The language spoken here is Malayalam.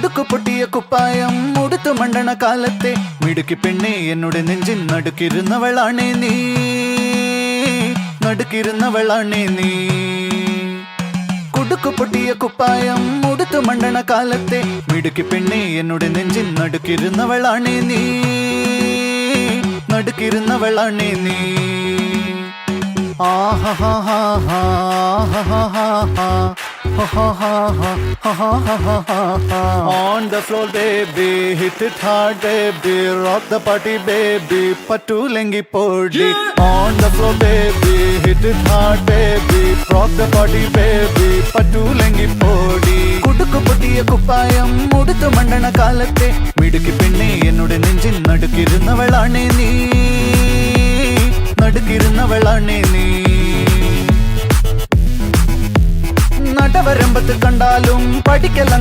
കുടുക്കു പൊട്ടിയ കുപ്പായം ഉടുത്തു മണ്ടണ കാലത്തെ മിടുക്കി പെണ്ണെ എന്നുടെ നെഞ്ചിൻ നടുക്കിരുന്നവളാണേ നീ, നടുക്കിരുന്നവളാണേ നീ. കുടുക്കു പൊട്ടിയ കുപ്പായം ഉടുത്തു മണ്ടണ കാലത്തെ മിടുക്കി പെണ്ണെ എന്നുടെ നെഞ്ചിൻ നടുക്കിരുന്നവളാണേ നീ, നടുക്കിരുന്നവളാണേ നീ. On the floor baby, hit it hard baby, rock the party baby, patulengi podi. On the floor baby, hit it hard baby, rock the party baby, patulengi podi. കുടുക്കു പൊട്ടിയ കുപ്പായം ഉടുത്തു മണ്ടണ കാലത്തെ മിടുക്കി പെണ്ണെ എന്നുടെ നെഞ്ചിൻ നടുക്കിരുന്നവളാണേ നീ, നടുക്കിരുന്നവളാണേ നീ. നടവരമ്പത്ത് കണ്ടാലും പഠിക്കല